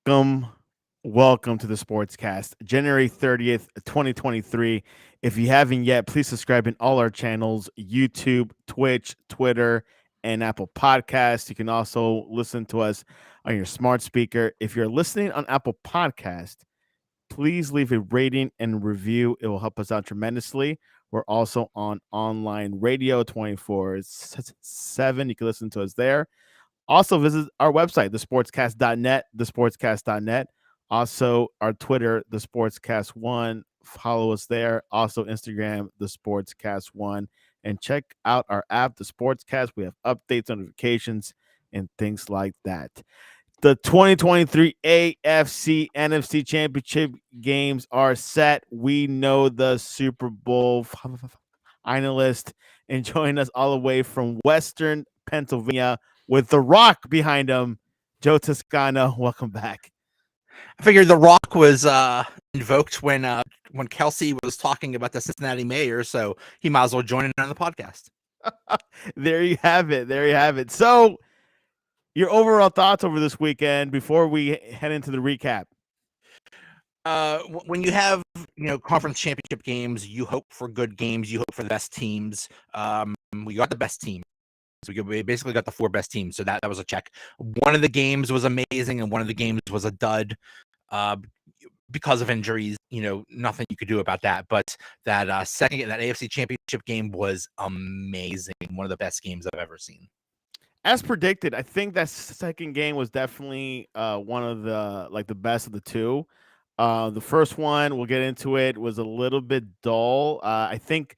Welcome to the Sportscast, January 30th, 2023. If you haven't yet, please subscribe in all our channels: YouTube, Twitch, Twitter, and Apple Podcasts. You can also listen to us on your smart speaker. If you're listening on Apple Podcast, please leave a rating and review. It will help us out tremendously. We're also on online radio 24/7. You can listen to us there. Also, visit our website, thesportscast.net, thesportscast.net. Also, our Twitter, the Sportscast1. Follow us there. Also, Instagram, the Sportscast1. And check out our app, the Sportscast. We have updates, notifications, and things like that. The 2023 AFC NFC Championship games are set. We know the Super Bowl finalist, and join us all the way from Western Pennsylvania with The Rock behind him, Joe Toscano. Welcome back. I figured The Rock was invoked when Kelsey was talking about the Cincinnati Mayor, so he might as well join in on the podcast. There you have it. There you have it. So, your overall thoughts over this weekend before we head into the recap? When you have conference championship games, you hope for good games. You hope for the best teams. We got the best teams. We basically got the four best teams, so that was a check. One of the games was amazing, and one of the games was a dud because of injuries. Nothing you could do about that. But that AFC Championship game was amazing. One of the best games I've ever seen. As predicted, I think that second game was definitely one of the best of the two. The first one, we'll get into it, was a little bit dull. I think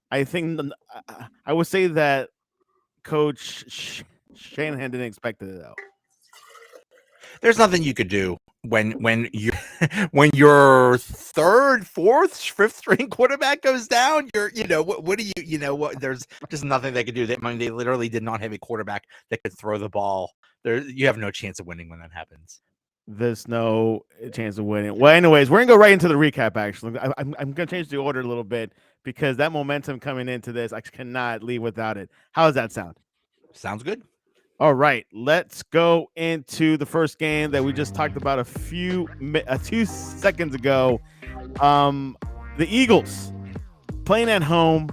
I would say that Coach Shanahan didn't expect it though. There's nothing you could do when you when your third, fourth, fifth string quarterback goes down. What do you there's just nothing they could do. They literally did not have a quarterback that could throw the ball. You have no chance of winning when that happens. There's no chance of winning. Well, anyways, we're gonna go right into the recap. Actually, I'm gonna change the order a little bit because that momentum coming into this, I cannot leave without it. How does that sound? Sounds good. All right, let's go into the first game that we just talked about a 2 seconds ago. The Eagles playing at home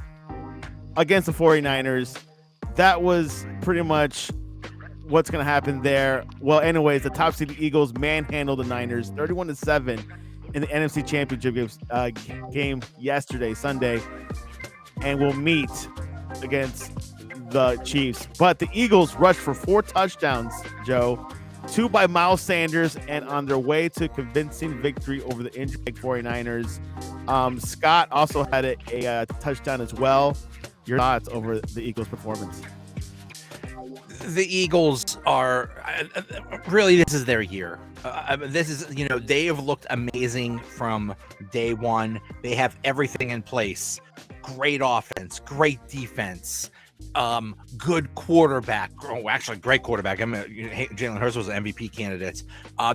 against the 49ers. That was pretty much what's going to happen there. Well, anyways, the top seed Eagles manhandled the Niners 31-7 in the NFC Championship game yesterday, Sunday, and will meet against the Chiefs. But the Eagles rushed for 4 touchdowns, Joe, 2 by Miles Sanders, and on their way to convincing victory over the injured 49ers. Scott also had a touchdown as well. Your thoughts over the Eagles' performance? The Eagles are really, this is their year. This is, they have looked amazing from day one. They have everything in place. Great offense, great defense, good quarterback. Oh, actually, great quarterback. Jalen Hurts was an MVP candidate.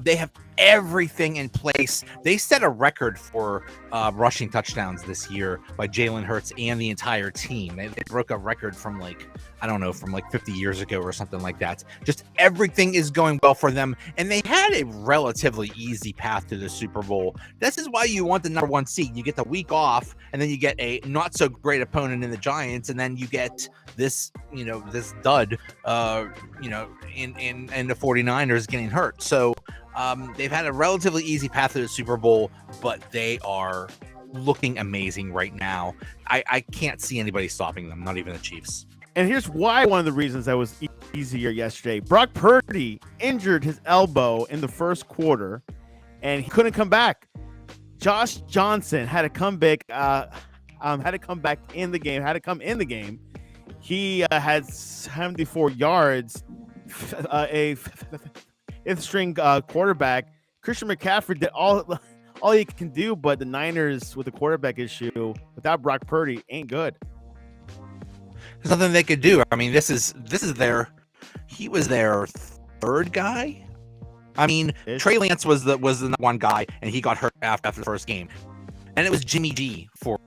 They have everything in place. They set a record for rushing touchdowns this year by Jalen Hurts and the entire team. They broke a record from 50 years ago or something like that. Just everything is going well for them, and they had a relatively easy path to the Super Bowl. This is why you want the number 1 seed. You get the week off, and then you get a not so great opponent in the Giants, and then you get this dud, in the 49ers getting hurt. So they've had a relatively easy path to the Super Bowl, but they are looking amazing right now. I can't see anybody stopping them, not even the Chiefs. And here's why one of the reasons that was easier yesterday. Brock Purdy injured his elbow in the first quarter, and he couldn't come back. Josh Johnson had to come back. Had to come back in the game. Had to come in the game. He had 74 yards. A fifth-string quarterback, Christian McCaffrey, did all he can do. But the Niners, with the quarterback issue, without Brock Purdy, ain't good. There's nothing they could do. I mean, he was their third guy. I mean, Trey Lance was the one guy, and he got hurt after the first game, and it was Jimmy G for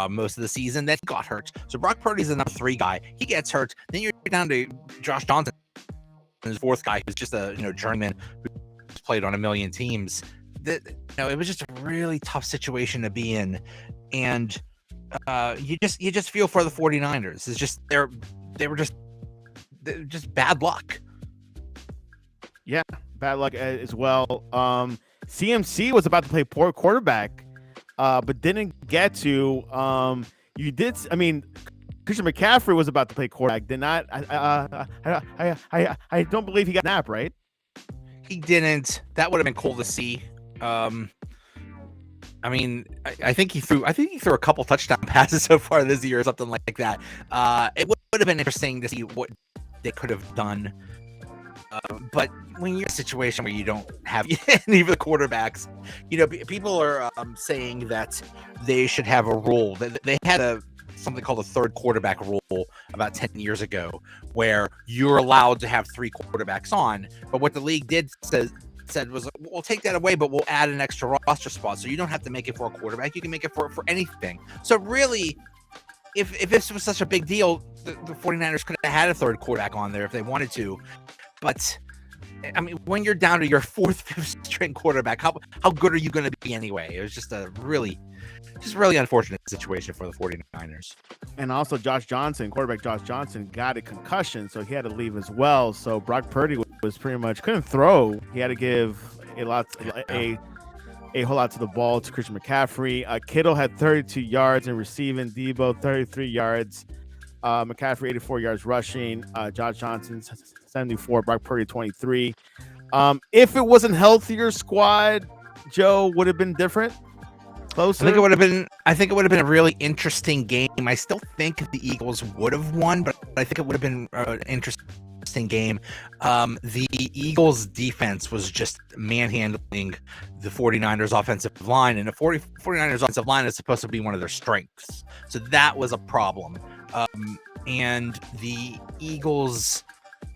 most of the season that he got hurt. So Brock Purdy's the number 3 guy. He gets hurt. Then you're down to Josh Johnson, his 4th guy, who's just a journeyman who's played on a million teams. That it was just a really tough situation to be in, and you just feel for the 49ers. It's just they were just bad luck. Yeah, bad luck as well. CMC was about to play poor quarterback, but didn't get to. You did. I mean, Christian McCaffrey was about to play quarterback. Did not. I don't believe he got a snap, right? He didn't. That would have been cool to see. I mean, I think he threw a couple touchdown passes so far this year or something like that. It would have been interesting to see what they could have done. But when you're in a situation where you don't have any of the quarterbacks, people are saying that they should have a rule. They had something called a third quarterback rule about 10 years ago, where you're allowed to have 3 quarterbacks on. But what the league said was, we'll take that away, but we'll add an extra roster spot, so you don't have to make it for a quarterback. You can make it for anything. So really, if this was such a big deal, the 49ers could have had a third quarterback on there if they wanted to. But I mean, when you're down to your 4th, 5th string quarterback, how good are you going to be anyway? It was just a really unfortunate situation for the 49ers. And also quarterback Josh Johnson got a concussion, so he had to leave as well. So Brock Purdy was pretty much couldn't throw. He had to give a whole lot to the ball to Christian McCaffrey. Kittle had 32 yards in receiving, Debo 33 yards, McCaffrey 84 yards rushing, Josh Johnson 74, Brock Purdy 23. If it wasn't healthier squad, Joe, would have been different. Closer. I think it would have been a really interesting game. I still think the Eagles would have won, but I think it would have been an interesting game. The Eagles defense was just manhandling the 49ers offensive line, and the 49ers offensive line is supposed to be one of their strengths. So that was a problem. And the Eagles,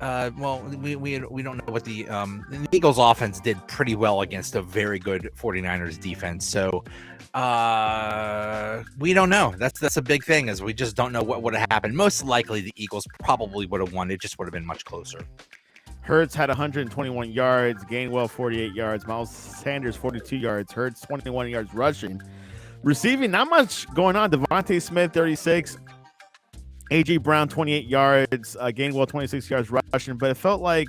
we don't know what the Eagles offense did pretty well against a very good 49ers defense. So we don't know. That's a big thing, is we just don't know what would have happened. Most likely the Eagles probably would have won. It just would have been much closer. Hurts had 121 yards, Gainwell 48 yards, Miles Sanders 42 yards, Hurts 21 yards rushing. Receiving, not much going on. Devontae Smith 36, A.J. Brown 28 yards, Gainwell 26 yards rushing, but it felt like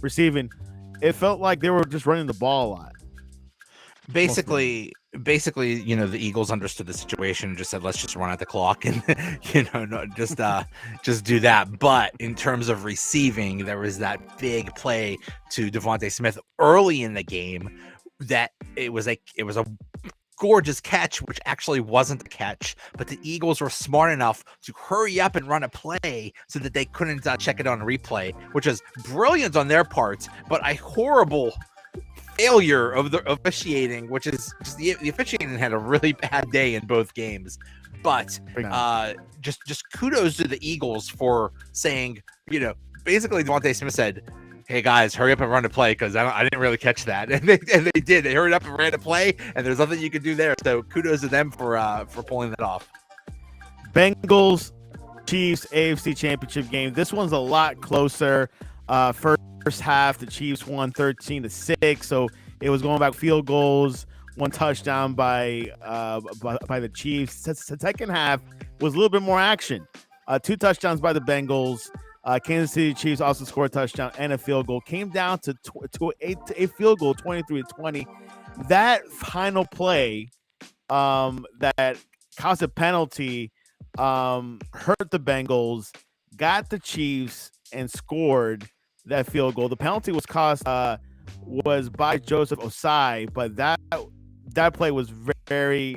receiving, it felt like they were just running the ball a lot. Basically, the Eagles understood the situation and just said, let's just run out the clock and, just do that. But in terms of receiving, there was that big play to Devontae Smith early in the game that it was a gorgeous catch, which actually wasn't a catch, but the Eagles were smart enough to hurry up and run a play so that they couldn't check it on replay, which was brilliant on their part, but a horrible failure of the officiating, which is just the officiating had a really bad day in both games. But just kudos to the Eagles for saying, basically Devontae Smith said, hey guys, hurry up and run the play, because I didn't really catch that, and they did. They hurried up and ran the play, and there's nothing you could do there. So kudos to them for pulling that off. Bengals Chiefs AFC Championship game. This one's a lot closer. First half, the Chiefs won 13-6, so it was going back field goals. One touchdown by the Chiefs. The second half was a little bit more action. 2 touchdowns by the Bengals. Kansas City Chiefs also scored a touchdown and a field goal. Came down to a field goal, 23-20. That final play that caused a penalty hurt the Bengals, got the Chiefs, and scored that field goal. The penalty was was by Joseph Osai, but that play was very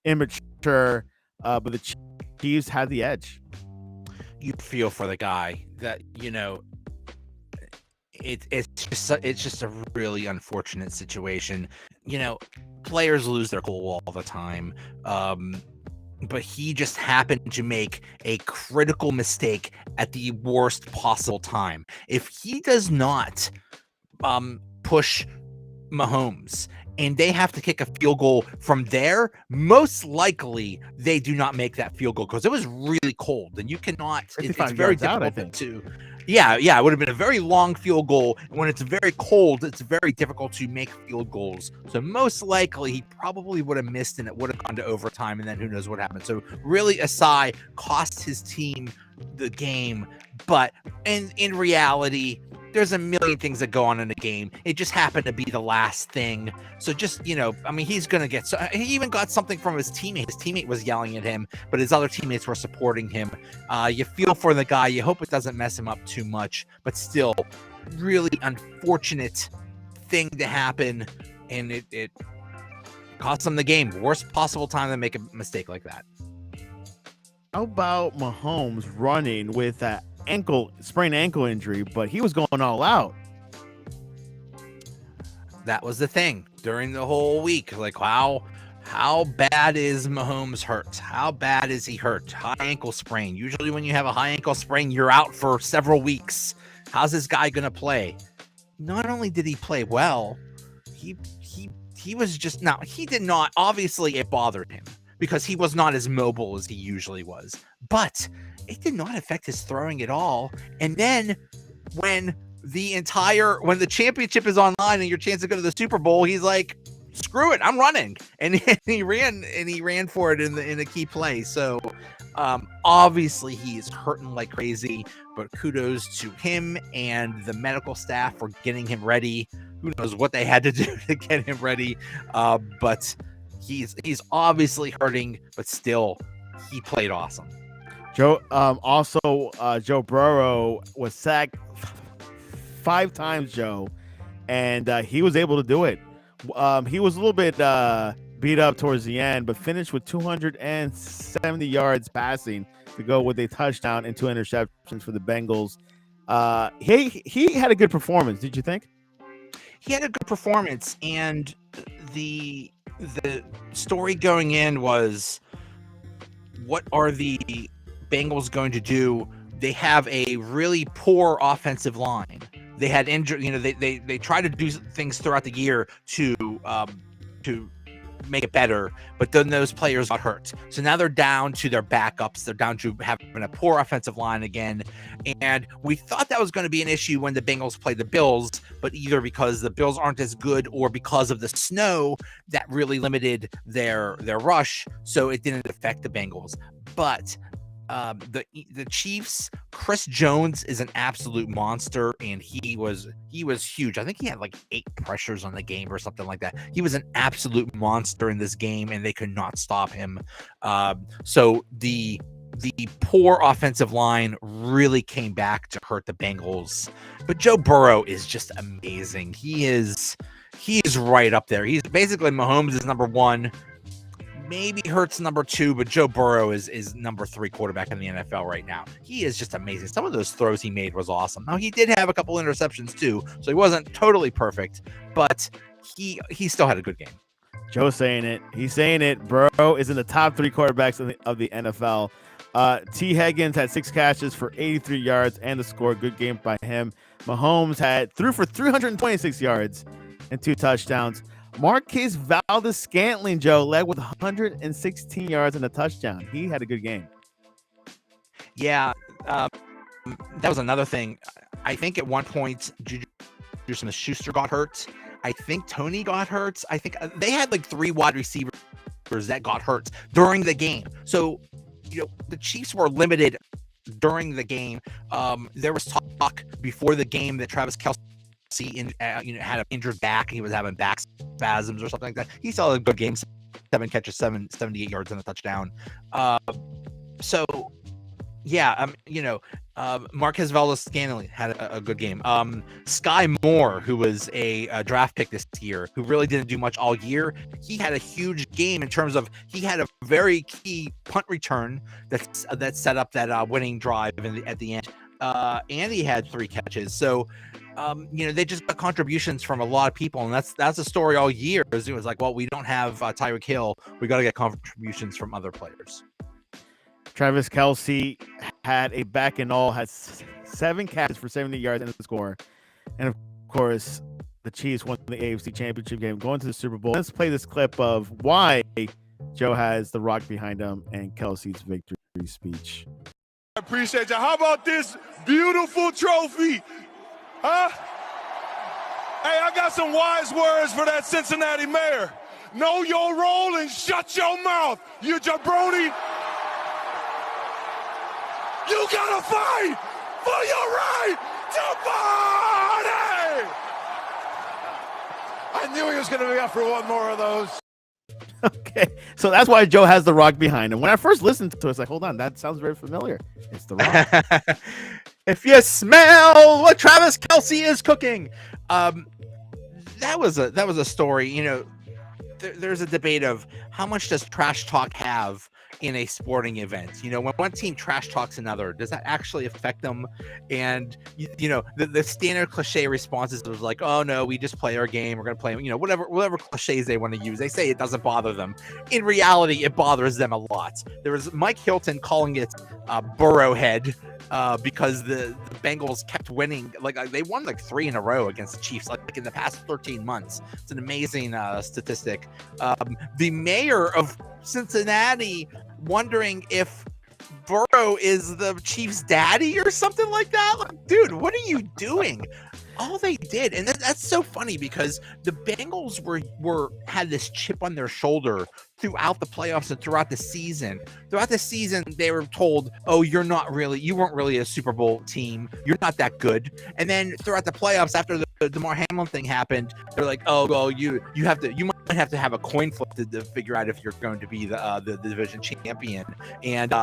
immature. But the Chiefs had the edge. You feel for the guy that it's just a really unfortunate situation. Players lose their cool all the time. But he just happened to make a critical mistake at the worst possible time. If he does not push Mahomes and they have to kick a field goal from there, most likely they do not make that field goal because it was really cold and you cannot, it's 55 very yards out, I difficult think. yeah, it would have been a very long field goal. When it's very cold, it's very difficult to make field goals. So most likely he probably would have missed and it would have gone to overtime and then who knows what happened. So really Asai cost his team the game, but in reality, there's a million things that go on in the game. It just happened to be the last thing. So just, I mean, he's going to get, so he even got something from his teammate. His teammate was yelling at him, but his other teammates were supporting him. You feel for the guy. You hope it doesn't mess him up too much, but still really unfortunate thing to happen. And it cost him the game. Worst possible time to make a mistake like that. How about Mahomes running with that sprained ankle injury, but he was going all out? That was the thing during the whole week. Like, how bad is Mahomes hurt? How bad is he hurt? High ankle sprain. Usually when you have a high ankle sprain, you're out for several weeks. How's this guy going to play? Not only did he play well, he was just, now he did not, obviously it bothered him because he was not as mobile as he usually was, but it did not affect his throwing at all. And then when the championship is online and your chance to go to the Super Bowl, he's like, screw it, I'm running. And he ran for it in a key play. So obviously he is hurting like crazy, but kudos to him and the medical staff for getting him ready. Who knows what they had to do to get him ready. But he's obviously hurting, but still he played awesome. Joe Joe Burrow was sacked 5 times, Joe, and he was able to do it. He was a little bit beat up towards the end, but finished with 270 yards passing to go with a touchdown and 2 interceptions for the Bengals. He had a good performance. Did you think? He had a good performance, and the story going in was, what are the Bengals going to do? They have a really poor offensive line. They had injured, they try to do things throughout the year to make it better, but then those players got hurt. So now they're down to their backups. They're down to having a poor offensive line again. And we thought that was going to be an issue when the Bengals played the Bills, but either because the Bills aren't as good or because of the snow that really limited their rush, so it didn't affect the Bengals. But the Chiefs, Chris Jones is an absolute monster, and he was huge. I think he had like 8 pressures on the game or something like that. He was an absolute monster in this game, and they could not stop him. So the poor offensive line really came back to hurt the Bengals. But Joe Burrow is just amazing. He is right up there. He's basically, Mahomes is number 1. Maybe Hurts number 2, but Joe Burrow is number 3 quarterback in the NFL right now. He is just amazing. Some of those throws he made was awesome. Now, he did have a couple interceptions too, so he wasn't totally perfect, but he still had a good game. Joe's saying it. He's saying it. Burrow is in the top 3 quarterbacks of the NFL. T. Higgins had 6 catches for 83 yards and a score. Good game by him. Mahomes threw for 326 yards and 2 touchdowns. Marquez Valdes-Scantling, Joe, led with 116 yards and a touchdown. He had a good game. Yeah, that was another thing. I think at one point, Juju Smith-Schuster got hurt. I think Tony got hurt. I think they had like 3 wide receivers that got hurt during the game. So, the Chiefs were limited during the game. There was talk before the game that Travis Kelce had an injured back. He was having back spasms or something like that. He still had a good game, 7 catches, 78 yards and a touchdown. Marquez Valdes-Scantling had a good game. Sky Moore, who was a draft pick this year, who really didn't do much all year, he had a huge game in terms of, he had a very key punt return that set up that winning drive at the end. And he had 3 catches. So, they just got contributions from a lot of people, and that's a story all year. It was like, well, we don't have Tyreek Hill. We got to get contributions from other players. Travis Kelce had a back and all, had 7 catches for 70 yards and a score. And of course, the Chiefs won the AFC Championship game, going to the Super Bowl. Let's play this clip of why Joe has the rock behind him and Kelsey's victory speech. I appreciate you. How about this beautiful trophy? Huh? Hey, I got some wise words for that Cincinnati mayor. Know your role and shut your mouth, you jabroni. You gotta fight for your right to party! I knew he was gonna be up for one more of those. Okay, so that's why Joe has the rock behind him. When I first listened to it, I was like, hold on, that sounds very familiar. It's the rock. If you smell what Travis Kelce is cooking. That was a story. You know, there's a debate of how much does trash talk have in a sporting event. You know, when one team trash talks another, does that actually affect them? And you know, the standard cliche responses was like, oh no, we just play our game, we're gonna play, you know, whatever cliches they want to use. They say it doesn't bother them. In reality, it bothers them a lot. There was Mike Hilton calling it Burrowhead because the Bengals kept winning. Like they won like 3 in a row against the Chiefs, like in the past 13 months. It's an amazing statistic. The mayor of Cincinnati wondering if Burrow is the Chiefs' daddy or something like that. Like, dude, what are you doing? All they did, and that's so funny because the Bengals had this chip on their shoulder throughout the playoffs and throughout the season. Throughout the season, they were told, "Oh, you weren't really a Super Bowl team. You're not that good." And then throughout the playoffs, after the Damar Hamlin thing happened, they're like, "Oh, well, you might have to have a coin flip to figure out if you're going to be the division champion." And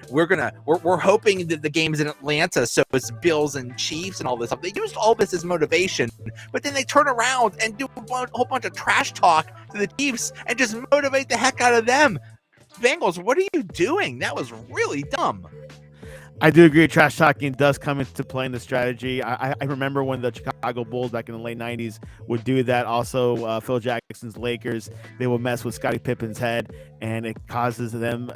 we're hoping that the game's in Atlanta, so it's Bills and Chiefs and all this stuff. They used all this as motivation, but then they turn around and do a whole bunch of trash talk to the Chiefs and just motivate the heck out of them. Bengals, what are you doing? That was really dumb. I do agree. Trash talking does come into play in the strategy. I remember when the Chicago Bulls back in the late 90s would do that. Also, Phil Jackson's Lakers, they would mess with Scottie Pippen's head, and it causes them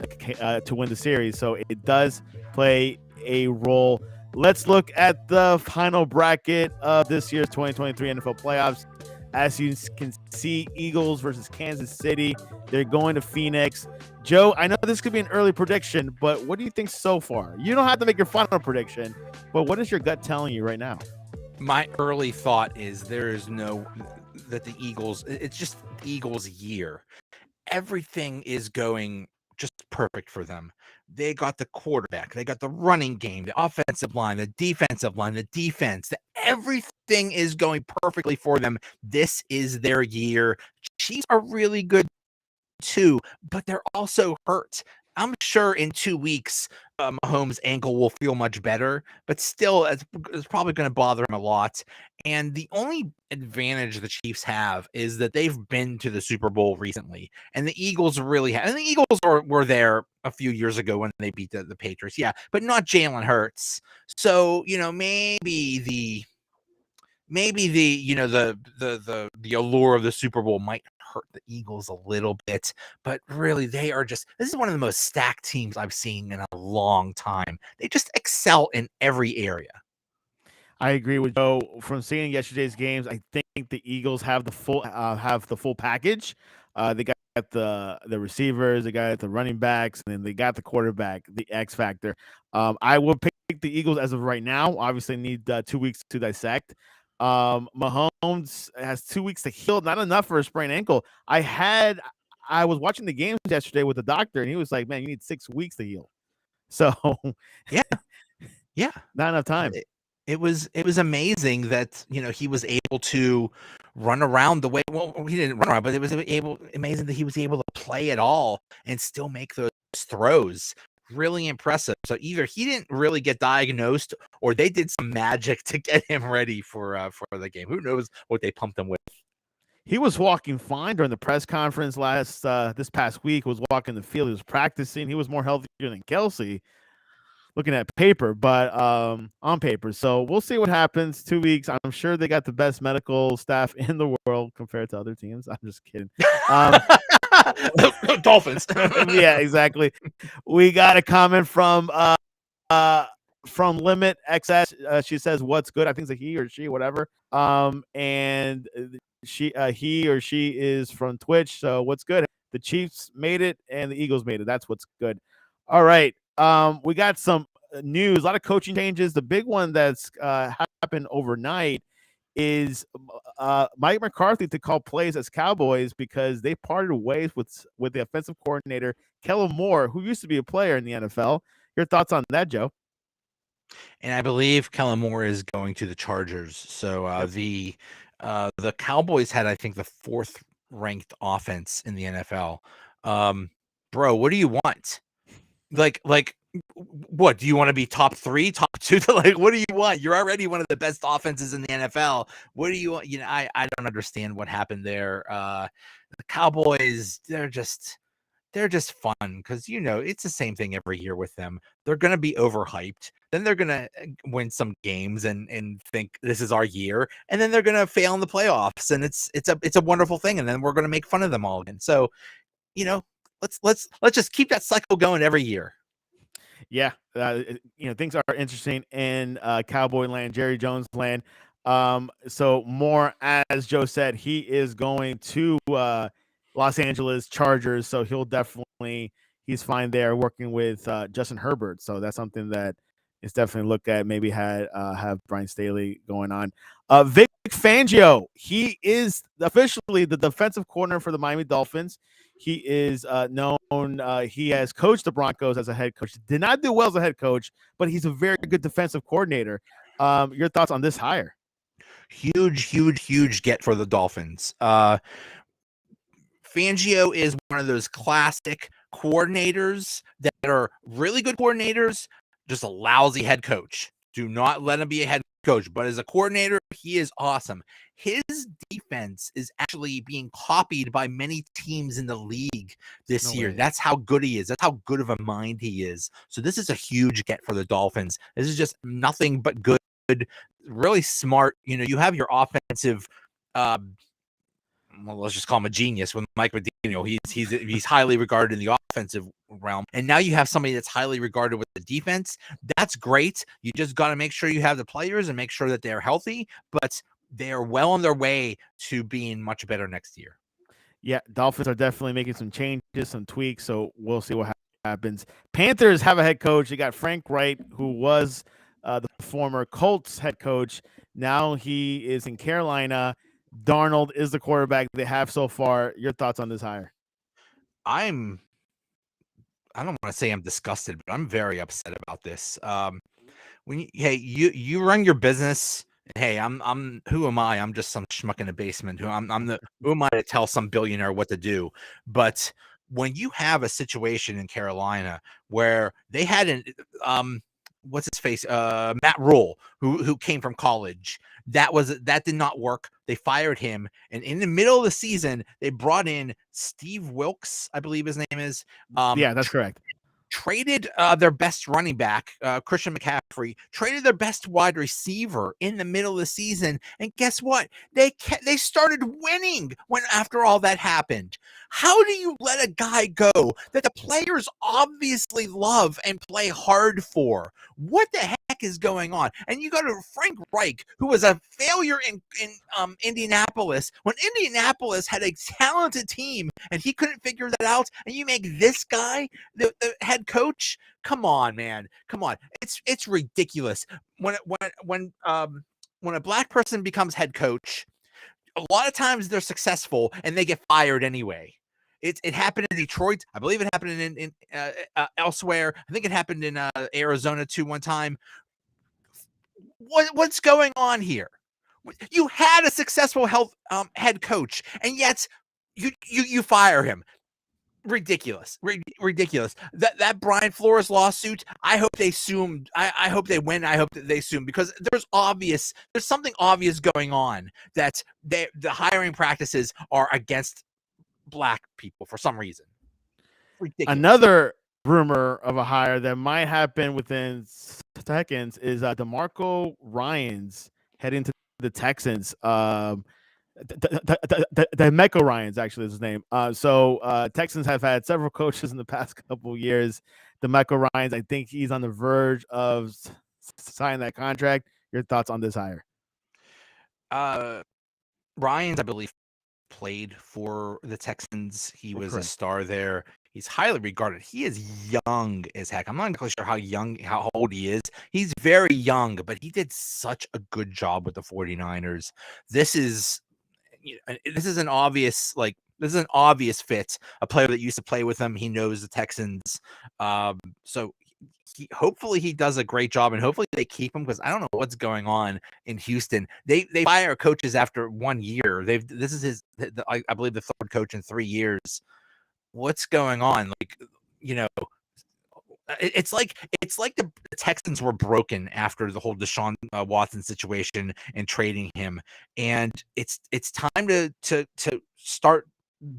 to win the series. So it does play a role. Let's look at the final bracket of this year's 2023 NFL playoffs. As you can see, Eagles versus Kansas City. They're going to Phoenix. Joe, I know this could be an early prediction, but what do you think so far? You don't have to make your final prediction, but what is your gut telling you right now? My early thought is that the Eagles, it's just the Eagles' year. Everything is going just perfect for them. They got the quarterback, they got the running game, the offensive line, the defensive line, the defense. Everything is going perfectly for them. This is their year. Chiefs are really good too, but they're also hurt. I'm sure in 2 weeks, Mahomes' ankle will feel much better, but still, it's probably going to bother him a lot. And the only advantage the Chiefs have is that they've been to the Super Bowl recently, and the Eagles really have. And the Eagles were there a few years ago when they beat the Patriots, yeah, but not Jalen Hurts. So, you know, maybe the allure of the Super Bowl might hurt the Eagles a little bit, but really this is one of the most stacked teams I've seen in a long time. They just excel in every area. I agree with Joe. From seeing yesterday's games, I think the Eagles have the full package. They got the receivers, they got the running backs, and then they got the quarterback, the X factor. I will pick the Eagles as of right now. Obviously, need 2 weeks to dissect. Mahomes has 2 weeks to heal, not enough for a sprained ankle. I was watching the games yesterday with the doctor, and he was like, "Man, you need 6 weeks to heal." So, yeah, not enough time. It was amazing that, you know, he was able to run around the way. Well, he didn't run around, but it was amazing that he was able to play at all and still make those throws. Really impressive. So either he didn't really get diagnosed, or they did some magic to get him ready for the game. Who knows what they pumped him with? He was walking fine during the press conference this past week. Was walking the field. He was practicing. He was more healthier than Kelsey, looking at paper, but on paper. So we'll see what happens. 2 weeks. I'm sure they got the best medical staff in the world compared to other teams. I'm just kidding. Dolphins. Yeah, exactly. We got a comment from from Limit XS. She says, "What's good?" I think it's a he or she, whatever. And he or she is from Twitch. So what's good? The Chiefs made it and the Eagles made it. That's what's good. All right. We got some news. A lot of coaching changes. The big one that's happened overnight is Mike McCarthy to call plays as Cowboys because they parted ways with the offensive coordinator Kellen Moore, who used to be a player in the NFL. Your thoughts on that, Joe? And I believe Kellen Moore is going to the Chargers. So Yep. the Cowboys had, I think, the 4th ranked offense in the NFL. Bro, what do you want? Like what do you want to be? Top 3, top 2? Like, what do you want? You're already one of the best offenses in the NFL. What do you want? You know, I don't understand what happened there. The Cowboys, they're just fun because, you know, it's the same thing every year with them. They're going to be overhyped. Then they're going to win some games and think this is our year. And then they're going to fail in the playoffs. And it's a wonderful thing. And then we're going to make fun of them all again. So, you know, let's just keep that cycle going every year. Yeah. You know, things are interesting in Cowboy land, Jerry Jones land. So more, as Joe said, he is going to Los Angeles Chargers, so he's fine there working with Justin Herbert. So that's something that is definitely looked at. Maybe have Brian Staley going on. Vic Fangio, he is officially the defensive coordinator for the Miami Dolphins. He is known. He has coached the Broncos as a head coach. Did not do well as a head coach, but he's a very good defensive coordinator. Your thoughts on this hire? Huge get for the Dolphins. Fangio is one of those classic coordinators that are really good coordinators, just a lousy head coach. Do not let him be a head coach, but as a coordinator, he is awesome. His defense is actually being copied by many teams in the league this year. That's how good he is. That's how good of a mind he is. So this is a huge get for the Dolphins. This is just nothing but good, really smart. You know, you have your offensive well, let's just call him a genius with Mike McDaniel. He's highly regarded in the offensive realm. And now you have somebody that's highly regarded with the defense. That's great. You just got to make sure you have the players and make sure that they're healthy, but they are well on their way to being much better next year. Yeah, Dolphins are definitely making some changes, some tweaks, so we'll see what happens. Panthers have a head coach. They got Frank Wright, who was the former Colts head coach. Now he is in Carolina. Darnold is the quarterback they have so far. Your thoughts on this hire? I don't want to say I'm disgusted, but I'm very upset about this. When you run your business, hey, I'm who am I? I'm just some schmuck in the basement. Who am I to tell some billionaire what to do? But when you have a situation in Carolina where they had what's his face, Matt Rule, who came from college, that did not work. They fired him, and in the middle of the season, they brought in Steve Wilkes, I believe his name is. Yeah, that's correct. Traded their best running back, Christian McCaffrey, traded their best wide receiver in the middle of the season, and guess what? They started winning after all that happened. How do you let a guy go that the players obviously love and play hard for? What the heck is going on? And you go to Frank Reich, who was a failure in Indianapolis, when Indianapolis had a talented team and he couldn't figure that out, and you make this guy the head coach. Come on, man. Come on. It's ridiculous. When a black person becomes head coach, a lot of times they're successful and they get fired anyway. It happened in Detroit. I believe it happened in elsewhere. I think it happened in Arizona too one time. What's going on here? You had a successful head coach, and yet you fire him. Ridiculous. That Brian Flores lawsuit, I hope they sue. I hope they win. I hope that they sue, because there's something obvious going on, that the hiring practices are against black people for some reason. Ridiculous. Another rumor of a hire that might happen within seconds is DeMarco Ryans heading to the Texans. Demeco Ryans actually is his name. So Texans have had several coaches in the past couple of years. Demeco Ryans, I think he's on the verge of sign that contract. Your thoughts on this hire? Ryans, I believe, played for the Texans. He was a Correct. star there. He's highly regarded. He is young as heck. I'm not exactly sure how old he is. He's very young, but he did such a good job with the 49ers. This is an obvious fit. A player that used to play with him. He knows the Texans. So hopefully he does a great job, and hopefully they keep him, because I don't know what's going on in Houston. They fire coaches after 1 year. This is I believe the third coach in 3 years. What's going on? Like, it's like the Texans were broken after the whole Deshaun Watson situation and trading him, and it's time to start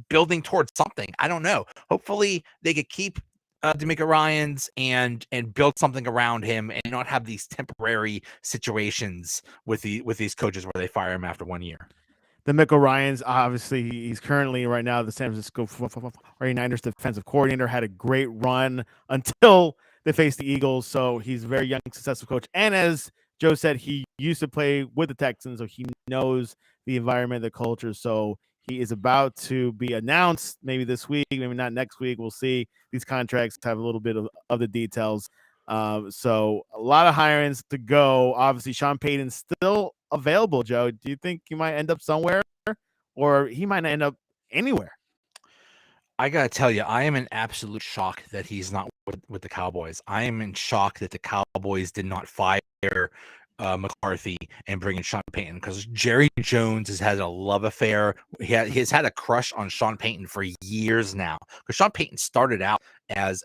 building towards something. I don't know. Hopefully they could keep DeMeco Ryans and build something around him, and not have these temporary situations with these coaches where they fire him after 1 year. DeMeco Ryans, obviously, he's currently right now the San Francisco 49ers defensive coordinator. Had a great run until they faced the Eagles. So he's a very young, successful coach. And as Joe said, he used to play with the Texans, so he knows the environment, the culture. So he is about to be announced maybe this week, maybe not next week. We'll see. These contracts have a little bit of the details. So a lot of hirings to go. Obviously, Sean Payton's still available, Joe. Do you think he might end up somewhere, or he might not end up anywhere? I gotta tell you, I am in absolute shock that he's not with the Cowboys. I am in shock that the Cowboys did not fire McCarthy and bring in Sean Payton, because Jerry Jones has had a love affair. He's had a crush on Sean Payton for years now, because Sean Payton started out as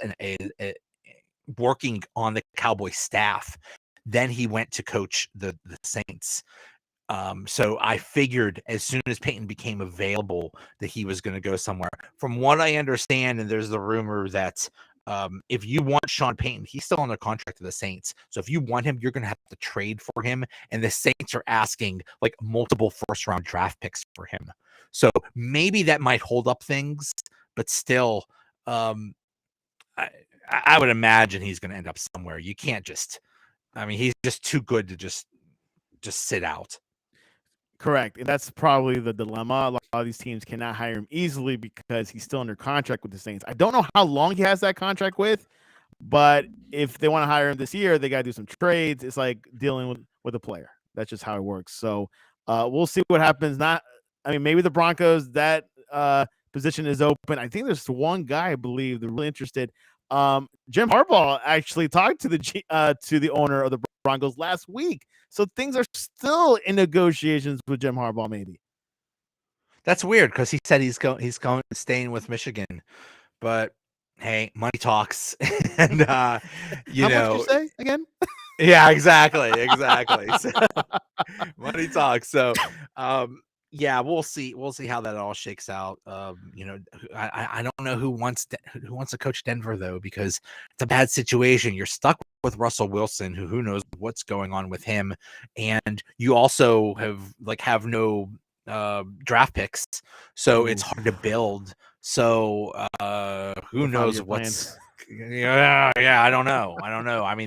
working on the Cowboy staff. Then he went to coach the Saints. So I figured as soon as Payton became available that he was going to go somewhere. From what I understand, and there's the rumor that if you want Sean Payton, he's still on the contract to the Saints. So if you want him, you're going to have to trade for him. And the Saints are asking like multiple first-round draft picks for him. So maybe that might hold up things, but still, I would imagine he's going to end up somewhere. You can't just, he's just too good to just sit out. Correct. And that's probably the dilemma. A lot of these teams cannot hire him easily because he's still under contract with the Saints. I don't know how long he has that contract with, but if they want to hire him this year, they got to do some trades. It's like dealing with a player. That's just how it works. So we'll see what happens. Maybe the Broncos, that position is open. I think there's one guy, I believe, they're really interested. Jim Harbaugh actually talked to the owner of the Broncos last week. So things are still in negotiations with Jim Harbaugh, maybe. That's weird, because he said he's staying with Michigan. But hey, money talks. And How much you say again? Yeah, exactly. So, money talks. So yeah, we'll see how that all shakes out. I don't know who wants to coach Denver, though, because it's a bad situation. You're stuck with Russell Wilson, who knows what's going on with him, and you also have no draft picks, so it's hard to build. So who knows what's yeah, I don't know.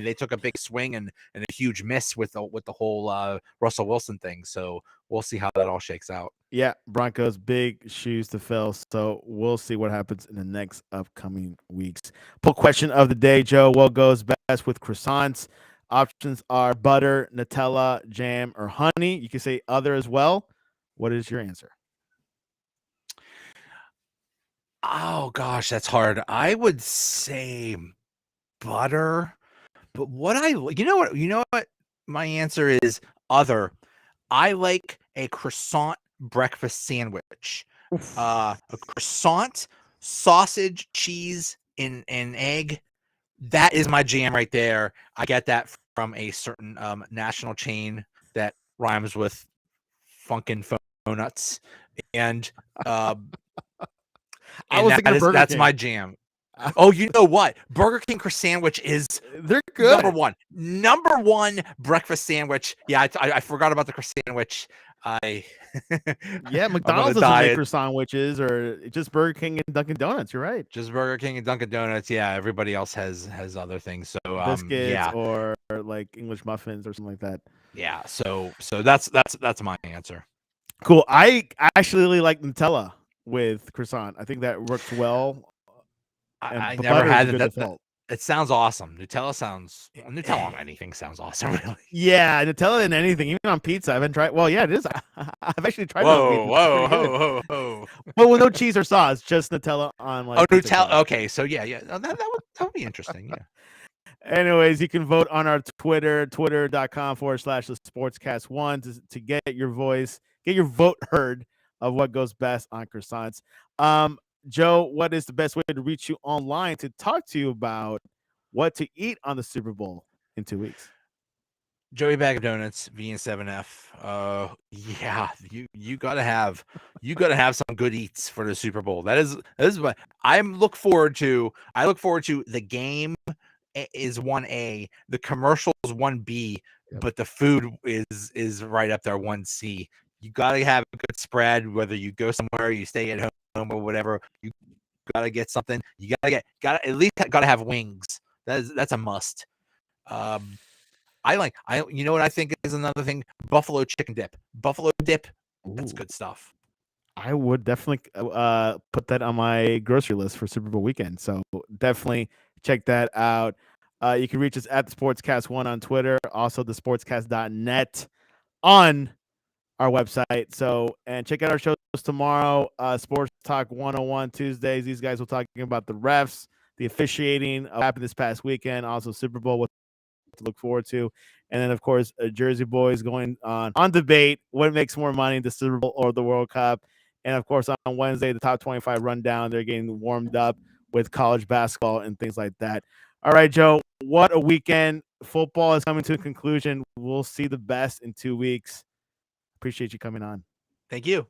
They took a big swing and a huge miss with the whole Russell Wilson thing. So we'll see how that all shakes out. Yeah, Broncos, big shoes to fill. So we'll see what happens in the next upcoming weeks. Poll question of the day, Joe. What goes best with croissants? Options are butter, Nutella, jam, or honey. You can say other as well. What is your answer? Oh gosh, that's hard. I would say butter, but you know what my answer is, other. I like a croissant breakfast sandwich. A croissant, sausage, cheese, and egg. That is my jam right there. I get that from a certain national chain that rhymes with Funkin' Nuts, and I was thinking of Burger that's King. my jam. Oh, you know what? Burger King sandwich is They're good. Number one breakfast sandwich. Yeah, I forgot about the sandwich. Yeah, I'm on McDonald's a doesn't make diet. croissant sandwiches, or just Burger King and Dunkin' Donuts. You're right. Just Burger King and Dunkin' Donuts. Yeah, everybody else has other things. So Biscuits yeah, or like English muffins or something like that. yeah. So that's my answer. Cool. I actually really like Nutella with croissant. I think that works well. I But never butter is a had good that. default. It sounds awesome. Nutella on anything sounds awesome. Really. Yeah, Nutella in anything, even on pizza. I haven't tried. Well, yeah, it is. I've actually tried it on pizza. Whoa, It's pretty good. whoa. But with no cheese or sauce, just Nutella on like. Oh, pizza Nutella. crust. Okay, so yeah. Oh, that would be interesting. Yeah. Anyways, you can vote on our Twitter, twitter.com/the sportscast1 to get your voice, get your vote heard of what goes best on croissants. Joe, what is the best way to reach you online to talk to you about what to eat on the Super Bowl in 2 weeks? Joey Bag of Donuts, VN7F. Yeah, you gotta have some good eats for the Super Bowl. That is what I look forward to. I look forward to the game is 1A, the commercials 1B, but the food is right up there 1C. You gotta have a good spread, whether you go somewhere, you stay at home or whatever. You gotta get something. You gotta at least gotta have wings. That's a must. You know what I think is another thing? Buffalo chicken dip. Buffalo dip. That's good stuff. I would definitely put that on my grocery list for Super Bowl weekend. So definitely check that out. You can reach us at the Sportscast1 on Twitter, also the sportscast.net on our website. So, and check out our shows tomorrow. Sports Talk 101 Tuesdays. These guys will talking about the refs, the officiating of what happened this past weekend, also Super Bowl, what to look forward to. And then, of course, Jersey Boys going on debate, what makes more money, the Super Bowl or the World Cup. And, of course, on Wednesday, the top 25 rundown. They're getting warmed up with college basketball and things like that. All right, Joe, what a weekend. Football is coming to a conclusion. We'll see the best in 2 weeks. Appreciate you coming on. Thank you.